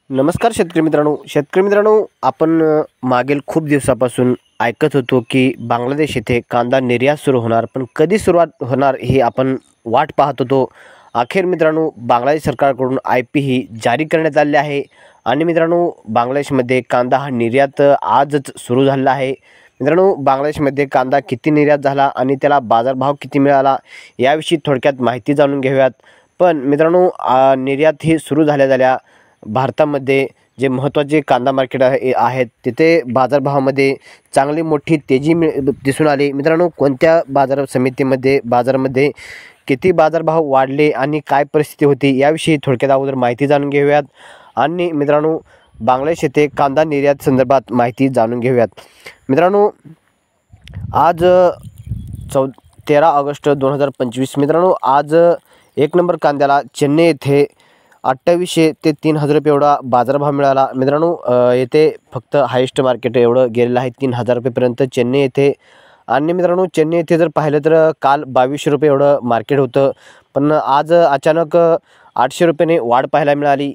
नमस्कार शेतकरी मित्रांनो, आपण मागील खूप दिवसापासून ऐकत होतो की बांगलादेश येथे कांदा निर्यात सुरू होणार, पण कधी सुरुवात होणार ही आपण वाट पाहत होतो. अखेर मित्रांनो, बांगलादेश सरकारकडून IP ही जारी करण्यात आली आहे आणि मित्रांनो, बांगलादेशमध्ये कांदा हा निर्यात आजच सुरू झालेला आहे. मित्रांनो, बांगलादेशमध्ये कांदा किती निर्यात झाला आणि त्याला बाजारभाव किती मिळाला याविषयी थोडक्यात माहिती जाणून घेऊयात. पण मित्रांनो, निर्यात ही सुरू झाल्या भारतामध्ये जे महत्त्वाचे कांदा मार्केट आहेत तिथे बाजारभावामध्ये चांगली मोठी तेजी दिसून आली. मित्रांनो, कोणत्या बाजारामध्ये किती बाजारभाव वाढले आणि काय परिस्थिती होती याविषयी थोडक्यात अगोदर माहिती जाणून घेऊयात. आणि मित्रांनो, बांगलादेश येथे कांदा निर्यात संदर्भात माहिती जाणून घेऊयात. मित्रांनो, आज 13 ऑगस्ट 2025 मित्रांनो, आज 1 नंबर कांद्याला चेन्नई येथे 2800 ते 3000 रुपये एवढा बाजारभाव मिळाला. मित्रांनो, येथे फक्त हायेस्ट मार्केट एवढं गेलेलं आहे 3000 रुपयेपर्यंत चेन्नई येथे. आणि मित्रांनो, चेन्नई येथे जर पाहिलं तर काल 2200 रुपये एवढं मार्केट होतं, पण आज अचानक 800 रुपयाने वाढ पाहायला मिळाली.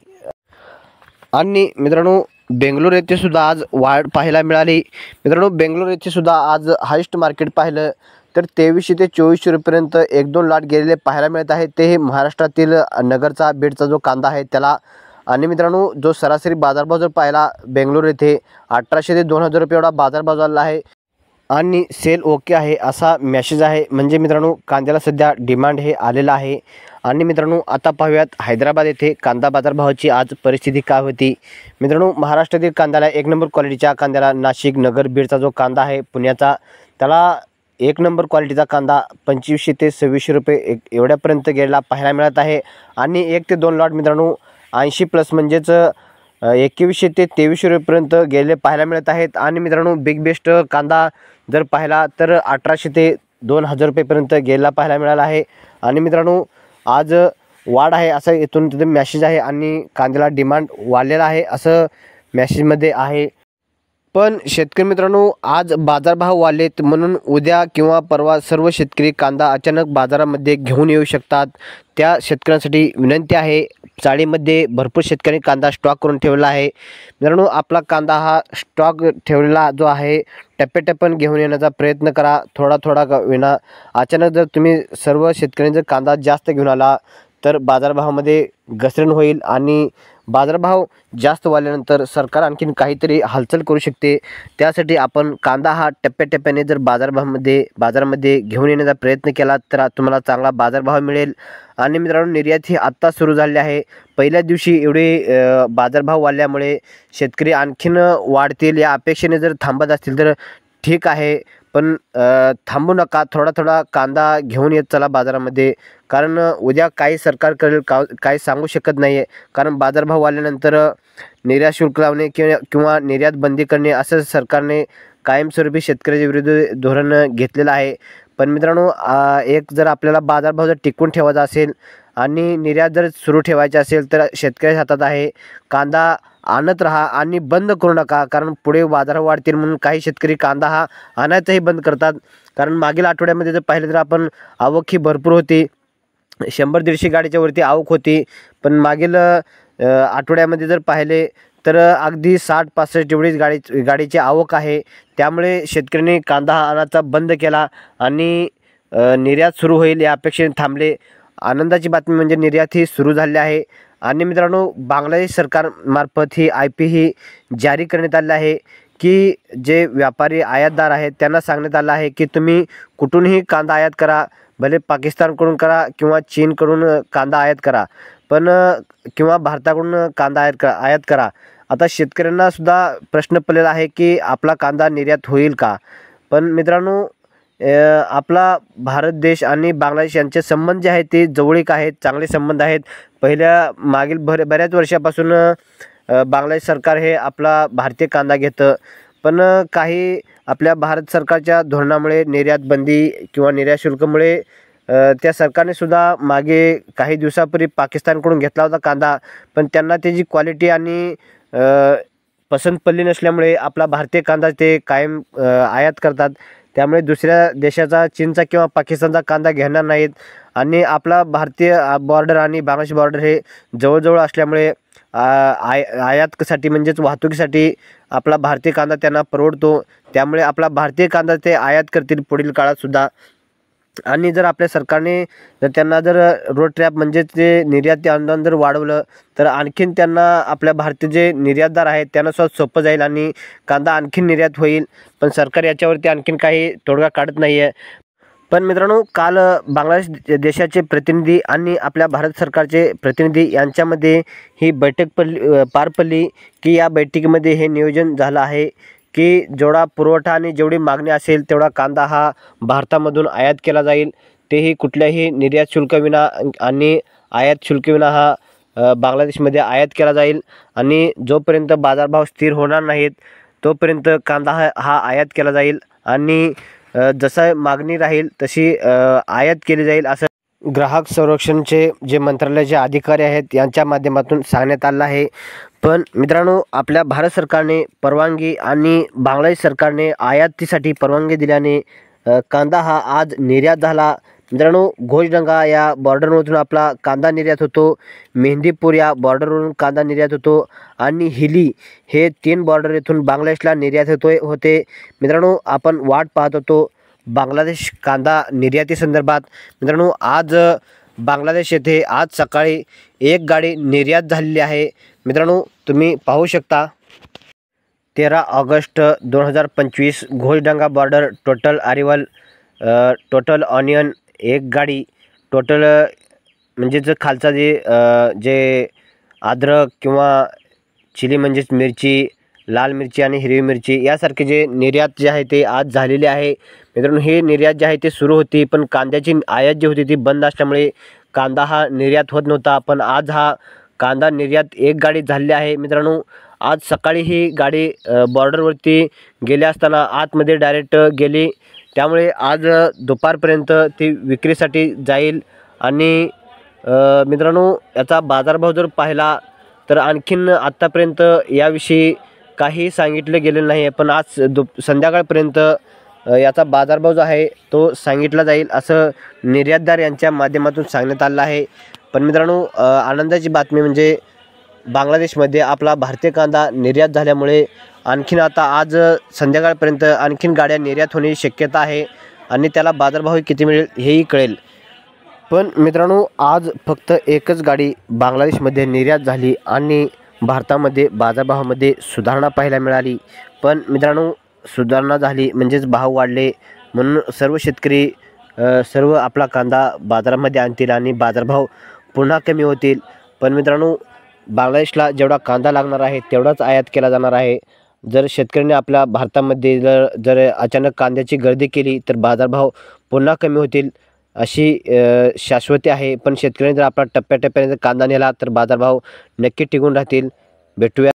आणि मित्रांनो, बेंगलोर येथे सुद्धा आज वाढ पाहायला मिळाली. मित्रांनो, बेंगलोर येथे सुद्धा आज हायेस्ट मार्केट पाहिलं तर 2300 ते 2400 रुपयेपर्यंत 1-2 लाट गेलेले पाहायला मिळत आहे. ते महाराष्ट्रातील नगरचा बीडचा जो कांदा आहे त्याला. आणि मित्रांनो, जो सरासरी बाजारभाव जर पाहिला बेंगलोर येथे 1800 ते 2000 रुपये एवढा बाजारभाव झाला आहे आणि सेल ओके आहे असा मेसेज आहे. म्हणजे मित्रांनो, कांद्याला सध्या डिमांड हे आलेलं आहे. आणि मित्रांनो, आता पाहूयात हैदराबाद येथे कांदा बाजारभावाची आज परिस्थिती काय होती. मित्रांनो, महाराष्ट्रातील कांद्याला 1 नंबर क्वालिटीच्या कांद्याला नाशिक नगर बीडचा जो कांदा आहे पुण्याचा त्याला 1 नंबर क्वालिटीचा कांदा 2500 ते 2600 रुपये एवढ्यापर्यंत गेलेला पाहायला मिळत आहे. आणि 1 ते 2 लॉट मित्रांनो 80+ म्हणजेच 2100 ते 2300 रुपयेपर्यंत गेलेले पाहायला मिळत आहेत. आणि मित्रांनो, बिग बेस्ट कांदा जर पाहिला तर 1800 ते 2000 रुपयेपर्यंत गेलेला पाहायला मिळाला आहे. आणि मित्रांनो, आज वाढ आहे असं इथून तिथे मॅसेज आहे आणि कांद्याला डिमांड वाढलेला आहे असं मॅसेजमध्ये आहे. पण शेतकरी मित्रांनो, आज बाजारभाव वाढलेत म्हणून उद्या किंवा परवा सर्व शेतकरी कांदा अचानक बाजारामध्ये घेऊन येऊ शकतात. त्या शेतकऱ्यांसाठी विनंती आहे, चाळीमध्ये भरपूर शेतकऱ्यांनी कांदा स्टॉक करून ठेवला आहे. मित्रांनो, आपला कांदा हा स्टॉक ठेवलेला जो आहे टप्प्याटप्प्याने घेऊन येण्याचा प्रयत्न करा. थोडा का विना अचानक जर तुम्ही सर्व शेतकऱ्यांचा कांदा जास्त घेऊन आला तर बाजारभावामध्ये घसरण होईल आणि बाजारभाव जास्त वाढल्यानंतर सरकार आणखीन काहीतरी हालचाल करू शकते. त्यासाठी आपण कांदा हा टप्प्याटप्प्याने जर बाजारामध्ये घेऊन येण्याचा प्रयत्न केला तर तुम्हाला चांगला बाजारभाव मिळेल. आणि मित्रांनो, निर्यात ही आत्ता सुरू झाली आहे. पहिल्या दिवशी एवढे बाजारभाव वाढल्यामुळे शेतकरी आणखीन वाढतील या अपेक्षेने जर थांबत असतील तर ठीक आहे. पण थांबू नका, थोडा कांदा घेऊन येत चला बाजारामध्ये. कारण उद्या काही सरकार करेल काही सांगू शकत नाही आहे. कारण बाजारभाव वाढल्यानंतर निर्यात शुल्क लावणे किंवा निर्यात बंदी करणे असं सरकारने कायमस्वरूपी शेतकऱ्याच्या विरुद्ध धोरण घेतलेलं आहे. पण मित्रांनो, एक जर आपल्याला बाजारभाव जर टिकवून ठेवायचा असेल आणि निर्यात जर सुरू ठेवायची असेल तर शेतकऱ्याच्या हातात आहे. कांदा आणत राहा आणि बंद करू नका, कारण पुढे बाजार वाढतील म्हणून काही शेतकरी कांदा हा आणायचाही बंद करतात. कारण मागील आठवड्यामध्ये जर पाहिलं तर आपण आवक ही भरपूर होती, 100-150 गाडीच्या वरती आवक होती. पण मागील आठवड्यामध्ये जर पाहिले तर अगदी 60-65 एवढीच गाडीची आवक आहे. त्यामुळे शेतकऱ्यांनी कांदा आणायचा बंद केला आणि निर्यात सुरू होईल या अपेक्षेने थांबले. आनंदाची बातमी म्हणजे निर्यात ही सुरू झाली आहे. आणि मित्रांनो, बांगलादेश सरकारमार्फत ही IP ही जारी करण्यात आली आहे की जे व्यापारी आयातदार आहेत त्यांना सांगण्यात आलं आहे की तुम्ही कुठूनही कांदा आयात करा, भले पाकिस्तानकडून करा किंवा चीनकडून कांदा आयात करा, पण किंवा भारताकडून कांदा आयात करा. आता शेतकऱ्यांना सुद्धा प्रश्न पडलेला आहे की आपला कांदा निर्यात होईल का. पण मित्रांनो, आपला भारत देश आणि बांगलादेश यांचे संबंध जे आहेत ते जवळीक आहेत, चांगले संबंध आहेत. मागील बऱ्याच वर्षापासून बांगलादेश सरकार हे आपला भारतीय कांदा घेतं. पण काही आपल्या भारत सरकारच्या धोरणामुळे निर्यात बंदी किंवा निर्यात शुल्कामुळे त्या सरकारने सुद्धा मागे काही दिवसापूर्वी पाकिस्तानकडून घेतला होता कांदा, पण त्यांना त्याची क्वालिटी आणि पसंत पडली नसल्यामुळे आपला भारतीय कांदा ते कायम आयात करतात. त्यामुळे दुसऱ्या देशाचा चीनचा किंवा पाकिस्तानचा कांदा घेणार नाहीत. आणि आपला भारतीय बॉर्डर आणि बांगलादेश बॉर्डर हे जवळजवळ असल्यामुळे आयातसाठी म्हणजेच वाहतुकीसाठी आपला भारतीय कांदा त्यांना परवडतो. त्यामुळे आपला भारतीय कांदा ते आयात करतील पुढील काळातसुद्धा. आणि जर आपल्या सरकारने त्यांना जर रोड टॅप म्हणजेच ते निर्याती अनुदान जर वाढवलं तर आणखीन त्यांना आपल्या भारतीय जे निर्यातदार आहेत त्यांना सुद्धा सोपं जाईल आणि कांदा आणखीन निर्यात होईल. पण सरकार याच्यावरती आणखीन काही तोडगा काढत नाही आहे. पण मित्रांनो, काल बांगलादेश देशाचे प्रतिनिधी आणि आपल्या भारत सरकारचे प्रतिनिधी यांच्यामध्ये ही बैठक पार पडली की या बैठकीमध्ये हे नियोजन झालं आहे की जेवढा पुरवठा आणि जेवढी मागणी असेल तेवढा कांदा हा भारतामधून आयात केला जाईल. तेही कुठल्याही निर्यात शुल्काविना आणि आयात शुल्काविना हा बांगलादेशमध्ये आयात केला जाईल. आणि जोपर्यंत बाजारभाव स्थिर होणार नाहीत तोपर्यंत कांदा हा आयात केला जाईल आणि जसं मागणी राहील तशी आयात केली जाईल असं ग्राहक संरक्षणचे जे मंत्रालयाचे अधिकारी आहेत यांच्या माध्यमातून सांगण्यात आलं आहे. पण मित्रांनो, आपल्या भारत सरकारने परवानगी आणि बांगलादेश सरकारने आयातीसाठी परवानगी दिल्याने कांदा हा आज निर्यात झाला. मित्रांनो, घोषडंगा या बॉर्डरमधून आपला कांदा निर्यात होतो, मेहंदीपूर या बॉर्डरवरून कांदा निर्यात होतो आणि हिली हे 3 बॉर्डर येथून बांगलादेशला निर्यात होते. मित्रांनो, आपण वाट पाहत होतो बांगलादेश कांदा निर्याती संदर्भात. मित्रांनो, आज बांगलादेश येथे आज सकाळी एक गाडी निर्यात झालेली आहे. मित्रांनो, तुम्ही पाहू शकता 13 August 2025 Ghoshdanga border total arrival total onion एक गाडी टोटल म्हणजेच खालचा जे अद्रक किंवा चिली म्हणजेच मिरची, लाल मिरची आणि हिरवी मिरची यासारखे जे निर्यात जे आहे ते आज झालेले आहे. मित्रांनो, हे निर्यात जे आहे ते सुरू होती पण कांद्याची आयात जी होती ती बंद असल्यामुळे कांदा हा निर्यात होत नव्हता. पण आज हा कांदा निर्यात एक गाडी झालेली आहे. मित्रांनो, आज सकाळी ही गाडी बॉर्डरवरती गेली असताना आतमध्ये डायरेक्ट गेली. त्यामुळे आज दुपारपर्यंत ती विक्रीसाठी जाईल. आणि मित्रांनो, याचा बाजारभाव जर पाहिला तर आणखीन आत्तापर्यंत याविषयी काही सांगितलं गेलेलं नाही आहे. पण आज संध्याकाळपर्यंत याचा बाजारभाव जो आहे तो सांगितला जाईल असं निर्यातदार यांच्या माध्यमातून सांगण्यात आलं आहे. पण मित्रांनो, आनंदाची बातमी म्हणजे बांगलादेशमध्ये आपला भारतीय कांदा निर्यात झाल्यामुळे आणखीन आता आज संध्याकाळपर्यंत आणखीन गाड्या निर्यात होण्याची शक्यता आहे आणि त्याला बाजारभाव किती मिळेल हेही कळेल. पण मित्रांनो, आज फक्त एकच गाडी बांगलादेशमध्ये निर्यात झाली आणि भारतामध्ये बाजारभावामध्ये सुधारणा पाहायला मिळाली. पण मित्रांनो, सुधारणा झाली म्हणजेच भाव वाढले म्हणून सर्व शेतकरी सर्व आपला कांदा बाजारामध्ये आणतील आणि बाजारभाव पुन्हा कमी होतील. पण मित्रांनो, बांगलादेशला जेवढा कांदा लागणार आहे तेवढाच आयात केला जाणार आहे. जर शेतकऱ्यांनी आपल्या भारतामध्ये जर अचानक कांद्याची गर्दी केली तर बाजारभाव पुन्हा कमी होतील अशी शाश्वती आहे. पण शेतकऱ्यांनी जर आपला टप्प्याटप्प्याने जर कांदा नेला तर बाजारभाव नक्की टिकून राहतील. भेटूया.